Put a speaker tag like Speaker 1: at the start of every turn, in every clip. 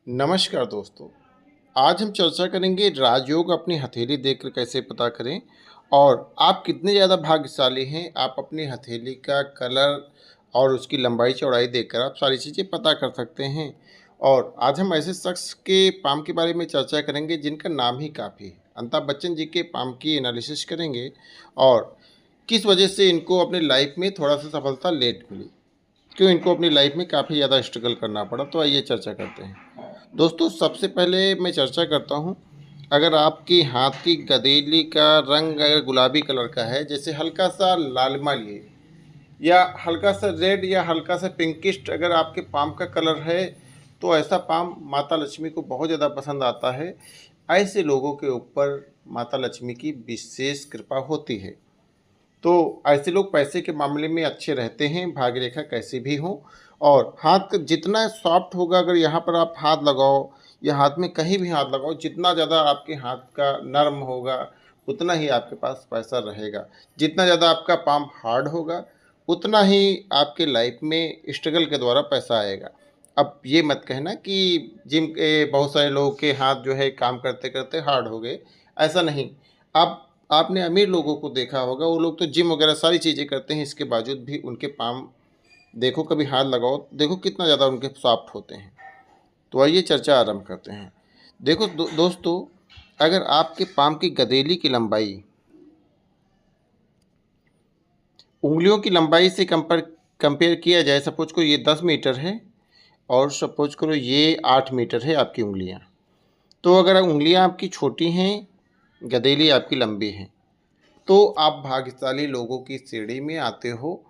Speaker 1: नमस्कार दोस्तों। आज हम चर्चा करेंगे राजयोग अपनी हथेली देखकर कैसे पता करें और आप कितने ज़्यादा भाग्यशाली हैं। आप अपनी हथेली का कलर और उसकी लंबाई चौड़ाई देखकर आप सारी चीज़ें पता कर सकते हैं। और आज हम ऐसे शख्स के पाम के बारे में चर्चा करेंगे जिनका नाम ही काफ़ी है। अमिताभ बच्चन जी के पाम की एनालिसिस करेंगे और किस वजह से इनको अपनी लाइफ में थोड़ा सा सफलता लेट मिली, क्यों इनको अपनी लाइफ में काफ़ी ज़्यादा स्ट्रगल करना पड़ा। तो आइए चर्चा करते हैं। दोस्तों, सबसे पहले मैं चर्चा करता हूँ, अगर आपकी हाथ की गदेली का रंग अगर गुलाबी कलर का है, जैसे हल्का सा लालिमा लिए या हल्का सा रेड या हल्का सा पिंकिश अगर आपके पाम का कलर है, तो ऐसा पाम माता लक्ष्मी को बहुत ज़्यादा पसंद आता है। ऐसे लोगों के ऊपर माता लक्ष्मी की विशेष कृपा होती है। तो ऐसे लोग पैसे के मामले में अच्छे रहते हैं, भाग्य रेखा कैसी भी हो। और हाथ का जितना सॉफ्ट होगा, अगर यहाँ पर आप हाथ लगाओ या हाथ में कहीं भी हाथ लगाओ, जितना ज़्यादा आपके हाथ का नर्म होगा उतना ही आपके पास पैसा रहेगा। जितना ज़्यादा आपका पाम हार्ड होगा उतना ही आपके लाइफ में स्ट्रगल के द्वारा पैसा आएगा। अब ये मत कहना कि जिम के बहुत सारे लोगों के हाथ जो है काम करते करते हार्ड हो गए, ऐसा नहीं। आप आपने अमीर लोगों को देखा होगा, वो लोग तो जिम वगैरह सारी चीज़ें करते हैं, इसके बावजूद भी उनके पाम देखो, कभी हाथ लगाओ, देखो कितना ज़्यादा उनके सॉफ्ट होते हैं। तो आइए चर्चा आरंभ करते हैं। देखो दोस्तों, अगर आपके पाम की गदेली की लंबाई उंगलियों की लंबाई से कंपेयर किया जाए, सपोज करो ये 10 मीटर है और सपोज करो ये 8 मीटर है आपकी उंगलियां। तो अगर उंगलियां आपकी छोटी हैं, गदेली आपकी लंबी है, तो आप भाग्यशाली लोगों की श्रेणी में आते हो।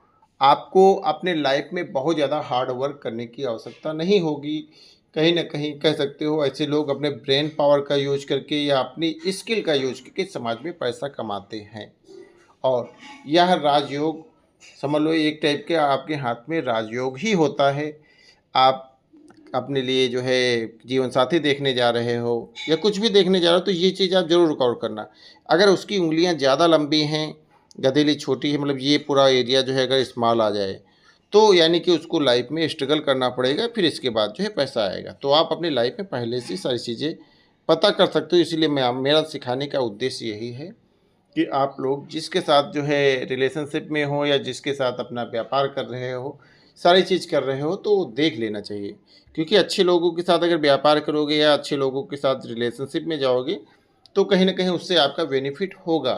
Speaker 1: आपको अपने लाइफ में बहुत ज़्यादा हार्ड वर्क करने की आवश्यकता नहीं होगी। कहीं ना कहीं कह सकते हो, ऐसे लोग अपने ब्रेन पावर का यूज करके या अपनी स्किल का यूज करके समाज में पैसा कमाते हैं। और यह राजयोग समझ लो, एक टाइप के आपके हाथ में राजयोग ही होता है। आप अपने लिए जो है जीवन साथी देखने जा रहे हो या कुछ भी देखने जा रहे हो, तो ये चीज़ आप ज़रूर रिकॉर्ड करना। अगर उसकी उंगलियां ज़्यादा लंबी हैं, गदेली छोटी है, मतलब ये पूरा एरिया जो है अगर स्मॉल आ जाए, तो यानी कि उसको लाइफ में स्ट्रगल करना पड़ेगा, फिर इसके बाद जो है पैसा आएगा। तो आप अपनी लाइफ में पहले से सारी चीज़ें पता कर सकते हो। इसीलिए मेरा सिखाने का उद्देश्य यही है कि आप लोग जिसके साथ जो है रिलेशनशिप में हो या जिसके साथ अपना व्यापार कर रहे हो, सारी चीज़ कर रहे हो, तो देख लेना चाहिए। क्योंकि अच्छे लोगों के साथ अगर व्यापार करोगे या अच्छे लोगों के साथ रिलेशनशिप में जाओगे, तो कहीं ना कहीं उससे आपका बेनिफिट होगा।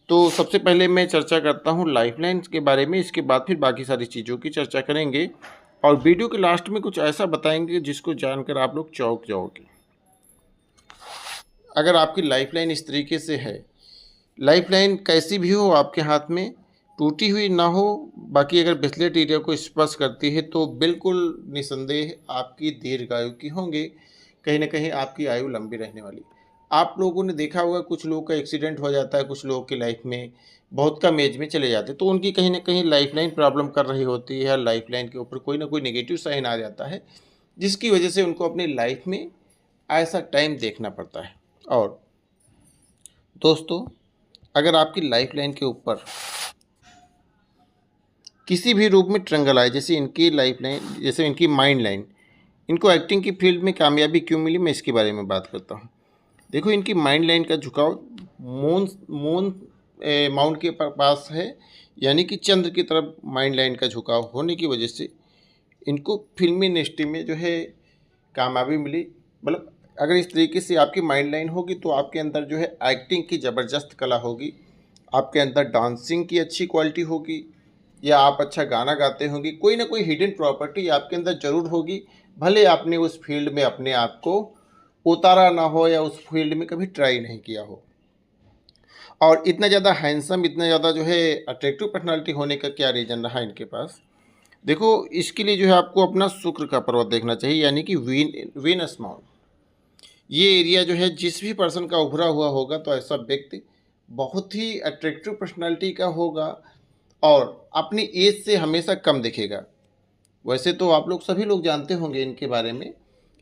Speaker 1: तो सबसे पहले मैं चर्चा करता हूँ लाइफलाइन के बारे में, इसके बाद फिर बाकी सारी चीज़ों की चर्चा करेंगे और वीडियो के लास्ट में कुछ ऐसा बताएंगे जिसको जानकर आप लोग चौंक जाओगे। अगर आपकी लाइफलाइन इस तरीके से है, लाइफलाइन कैसी भी हो आपके हाथ में, टूटी हुई ना हो, बाकी अगर ब्रेसलेट एरिया को स्पर्श करती है, तो बिल्कुल निसंदेह आपकी दीर्घायु की होंगे। कहीं ना कहीं आपकी आयु लंबी रहने वाली। आप लोगों ने देखा होगा, कुछ लोगों का एक्सीडेंट हो जाता है, कुछ लोगों की लाइफ में बहुत कम एज में चले जाते हैं, तो उनकी कहीं ना कहीं लाइफलाइन प्रॉब्लम कर रही होती है, या लाइफलाइन के ऊपर कोई ना कोई नेगेटिव साइन आ जाता है, जिसकी वजह से उनको अपनी लाइफ में ऐसा टाइम देखना पड़ता है। और दोस्तों, अगर आपकी लाइफ लाइन के ऊपर किसी भी रूप में ट्रंगल आए, जैसे इनकी लाइफ लाइन, जैसे इनकी माइंड लाइन, इनको एक्टिंग की फील्ड में कामयाबी क्यों मिली, मैं इसके बारे में बात करता हूँ। देखो, इनकी माइंड लाइन का झुकाव मून मून माउंट के पास है, यानी कि चंद्र की तरफ माइंड लाइन का झुकाव होने की वजह से इनको फिल्मी इंडस्ट्री में जो है कामयाबी मिली। मतलब अगर इस तरीके से आपकी माइंड लाइन होगी, तो आपके अंदर जो है एक्टिंग की ज़बरदस्त कला होगी, आपके अंदर डांसिंग की अच्छी क्वालिटी होगी, या आप अच्छा गाना गाते होंगे, कोई ना कोई हिडन प्रॉपर्टी आपके अंदर ज़रूर होगी। भले आपने उस फील्ड में अपने आप को उतारा ना हो या उस फील्ड में कभी ट्राई नहीं किया हो। और इतना ज़्यादा हैंडसम, इतना ज़्यादा जो है अट्रैक्टिव पर्सनालिटी होने का क्या रीज़न रहा इनके पास। देखो, इसके लिए जो है आपको अपना शुक्र का पर्वत देखना चाहिए, यानी कि वीनस माउंट। ये एरिया जो है जिस भी पर्सन का उभरा हुआ होगा, तो ऐसा व्यक्ति बहुत ही अट्रैक्टिव पर्सनालिटी का होगा और अपनी एज से हमेशा कम दिखेगा। वैसे तो आप लोग सभी लोग जानते होंगे इनके बारे में,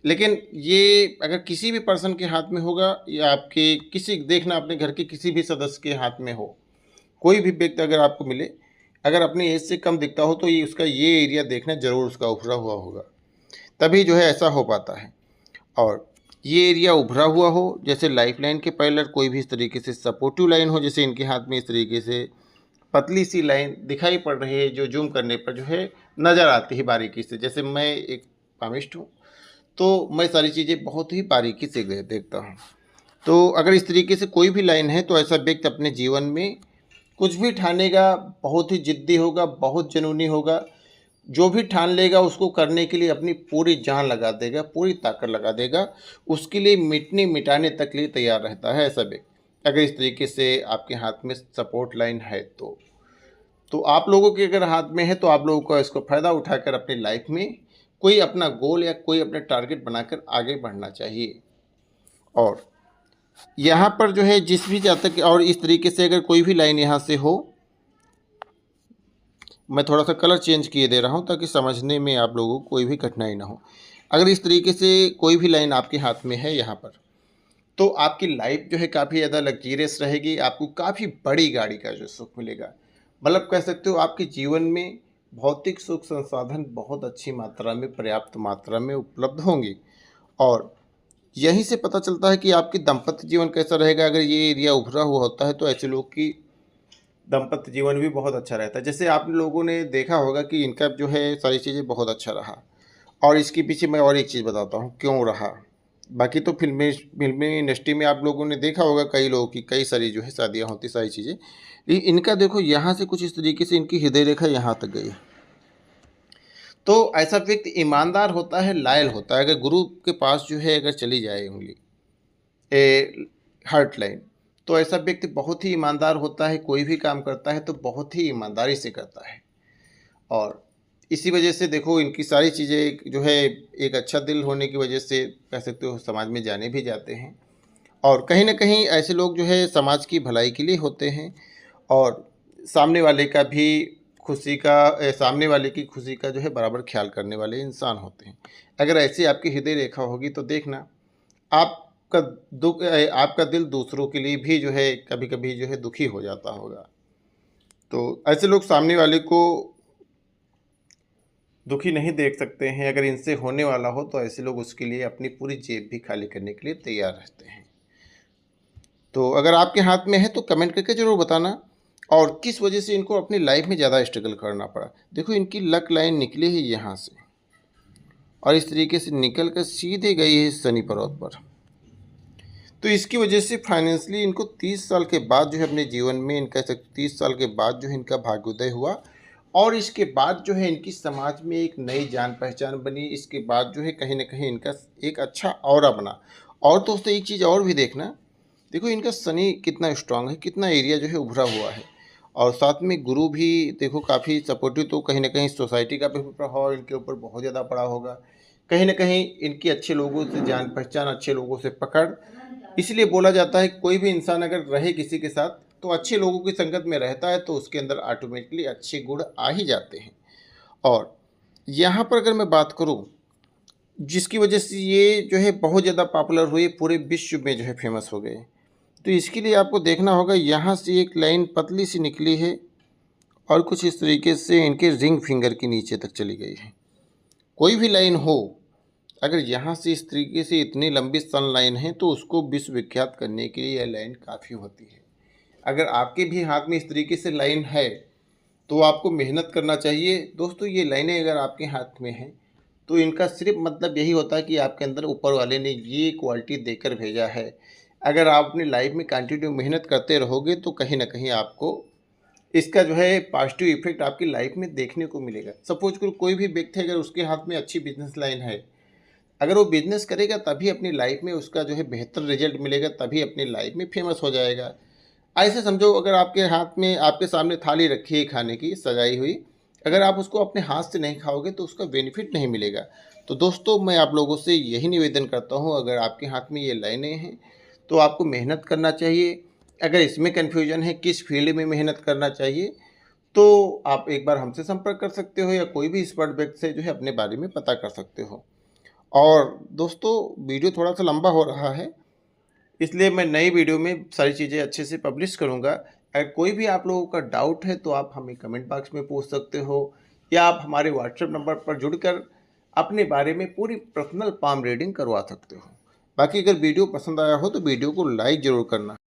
Speaker 1: लेकिन ये अगर किसी भी पर्सन के हाथ में होगा, या आपके किसी, देखना अपने घर के किसी भी सदस्य के हाथ में हो, कोई भी व्यक्ति अगर आपको मिले, अगर अपनी एज से कम दिखता हो, तो ये उसका ये एरिया देखना ज़रूर, उसका उभरा हुआ होगा, तभी जो है ऐसा हो पाता है। और ये एरिया उभरा हुआ हो, जैसे लाइफ लाइन के पैरेलल कोई भी इस तरीके से सपोर्टिव लाइन हो, जैसे इनके हाथ में इस तरीके से पतली सी लाइन दिखाई पड़ रही है, जो जूम करने पर जो है नज़र आती है बारीकी से। जैसे मैं एक पामिस्ट हूँ, तो मैं सारी चीज़ें बहुत ही बारीकी से देखता हूँ। तो अगर इस तरीके से कोई भी लाइन है, तो ऐसा व्यक्ति अपने जीवन में कुछ भी ठानेगा, बहुत ही ज़िद्दी होगा, बहुत जुनूनी होगा। जो भी ठान लेगा उसको करने के लिए अपनी पूरी जान लगा देगा, पूरी ताकत लगा देगा, उसके लिए मिटने मिटाने तक लिए तैयार रहता है ऐसा व्यक्ति। अगर इस तरीके से आपके हाथ में सपोर्ट लाइन है तो आप लोगों के अगर हाथ में है, तो आप लोगों को इसको फ़ायदा उठाकर अपनी लाइफ में कोई अपना गोल या कोई अपना टारगेट बनाकर आगे बढ़ना चाहिए। और यहाँ पर जो है जिस भी जातक, और इस तरीके से अगर कोई भी लाइन यहाँ से हो, मैं थोड़ा सा कलर चेंज किए दे रहा हूँ ताकि समझने में आप लोगों को कोई भी कठिनाई ना हो। अगर इस तरीके से कोई भी लाइन आपके हाथ में है यहाँ पर, तो आपकी लाइफ जो है काफ़ी ज़्यादा लग्जीरियस रहेगी, आपको काफ़ी बड़ी गाड़ी का जो सुख मिलेगा। मतलब कह सकते हो आपके जीवन में भौतिक सुख संसाधन बहुत अच्छी मात्रा में, पर्याप्त मात्रा में उपलब्ध होंगे। और यहीं से पता चलता है कि आपकी दाम्पत्य जीवन कैसा रहेगा। अगर ये एरिया उभरा हुआ होता है, तो ऐसे लोग की दाम्पत्य जीवन भी बहुत अच्छा रहता है। जैसे आप लोगों ने देखा होगा कि इनका जो है सारी चीज़ें बहुत अच्छा रहा, और इसके पीछे मैं और एक चीज़ बताता हूँ क्यों रहा। बाकी तो फिल्मी इंडस्ट्री में आप लोगों ने देखा होगा कई लोगों की कई सारी जो है शादियाँ होती, सारी चीज़ें। लेकिन इनका देखो यहाँ से कुछ इस तरीके से इनकी हृदय रेखा यहाँ तक गई है। तो ऐसा व्यक्ति ईमानदार होता है, लायल होता है। अगर गुरु के पास जो है अगर चली जाए उंगली हार्ट लाइन, तो ऐसा व्यक्ति बहुत ही ईमानदार होता है। कोई भी काम करता है तो बहुत ही ईमानदारी से करता है। और इसी वजह से देखो इनकी सारी चीज़ें जो है एक अच्छा दिल होने की वजह से कह सकते हो समाज में जाने भी जाते हैं। और कहीं ना कहीं ऐसे लोग जो है समाज की भलाई के लिए होते हैं, और सामने वाले का भी खुशी का सामने वाले की खुशी का जो है बराबर ख्याल करने वाले इंसान होते हैं। अगर ऐसी आपकी हृदय रेखा होगी, तो देखना आपका आपका दिल दूसरों के लिए भी जो है कभी कभी जो है दुखी हो जाता होगा। तो ऐसे लोग सामने वाले को दुखी नहीं देख सकते हैं। अगर इनसे होने वाला हो, तो ऐसे लोग उसके लिए अपनी पूरी जेब भी खाली करने के लिए तैयार रहते हैं। तो अगर आपके हाथ में है तो कमेंट करके ज़रूर बताना, और किस वजह से इनको अपनी लाइफ में ज़्यादा स्ट्रगल करना पड़ा। देखो इनकी लक लाइन निकली है यहाँ से, और इस तरीके से निकल कर सीधे गई है शनि पर्वत पर। तो इसकी वजह से फाइनेंशियली इनको 30 साल के बाद जो है अपने जीवन में, इनका 30 साल के बाद जो है इनका भाग्योदय हुआ। और इसके बाद जो है इनकी समाज में एक नई जान पहचान बनी। इसके बाद जो है कहीं ना कहीं इनका एक अच्छा ऑरा बना। और दोस्तों एक चीज़ और भी देखना, देखो इनका शनि कितना स्ट्रांग है, कितना एरिया जो है उभरा हुआ है। और साथ में गुरु भी देखो काफ़ी सपोर्टिव, तो कहीं ना कहीं सोसाइटी का भी प्रभाव इनके ऊपर बहुत ज़्यादा पड़ा होगा। कहीं ना कहीं इनकी अच्छे लोगों से जान पहचान, अच्छे लोगों से पकड़। इसलिए बोला जाता है कि कोई भी इंसान अगर रहे किसी के साथ, तो अच्छे लोगों की संगत में रहता है, तो उसके अंदर ऑटोमेटिकली अच्छे गुण आ ही जाते हैं। और यहाँ पर अगर मैं बात करूँ, जिसकी वजह से ये जो है बहुत ज़्यादा पॉपुलर हुए, पूरे विश्व में जो है फेमस हो गए, तो इसके लिए आपको देखना होगा यहाँ से एक लाइन पतली सी निकली है, और कुछ इस तरीके से इनके रिंग फिंगर के नीचे तक चली गई है। कोई भी लाइन हो, अगर यहाँ से इस तरीके से इतनी लंबी सन लाइन है, तो उसको विश्वविख्यात करने के लिए यह लाइन काफ़ी होती है। अगर आपके भी हाथ में इस तरीके से लाइन है, तो आपको मेहनत करना चाहिए। दोस्तों ये लाइनें अगर आपके हाथ में हैं, तो इनका सिर्फ मतलब यही होता है कि आपके अंदर ऊपर वाले ने ये क्वालिटी देकर भेजा है। अगर आप अपनी लाइफ में कंटिन्यू मेहनत करते रहोगे, तो कहीं ना कहीं आपको इसका जो है पॉजिटिव इफेक्ट आपकी लाइफ में देखने को मिलेगा। सपोज करो कोई भी व्यक्ति अगर उसके हाथ में अच्छी बिजनेस लाइन है, अगर वो बिजनेस करेगा तभी अपनी लाइफ में उसका जो है बेहतर रिजल्ट मिलेगा, तभी अपनी लाइफ में फेमस हो जाएगा। ऐसे समझो, अगर आपके हाथ में, आपके सामने थाली रखी है खाने की सजाई हुई, अगर आप उसको अपने हाथ से नहीं खाओगे, तो उसका बेनिफिट नहीं मिलेगा। तो दोस्तों मैं आप लोगों से यही निवेदन करता हूँ, अगर आपके हाथ में ये लाइनें हैं, तो आपको मेहनत करना चाहिए। अगर इसमें कन्फ्यूजन है किस फील्ड में मेहनत करना चाहिए, तो आप एक बार हमसे संपर्क कर सकते हो, या कोई भी एक्सपर्ट व्यक्ति से जो है अपने बारे में पता कर सकते हो। और दोस्तों वीडियो थोड़ा सा लंबा हो रहा है, इसलिए मैं नई वीडियो में सारी चीज़ें अच्छे से पब्लिश करूँगा। अगर कोई भी आप लोगों का डाउट है, तो आप हमें कमेंट बॉक्स में पूछ सकते हो, या आप हमारे व्हाट्सएप नंबर पर जुड़कर अपने बारे में पूरी पर्सनल पाम रीडिंग करवा सकते हो। बाकी अगर वीडियो पसंद आया हो तो वीडियो को लाइक ज़रूर करना।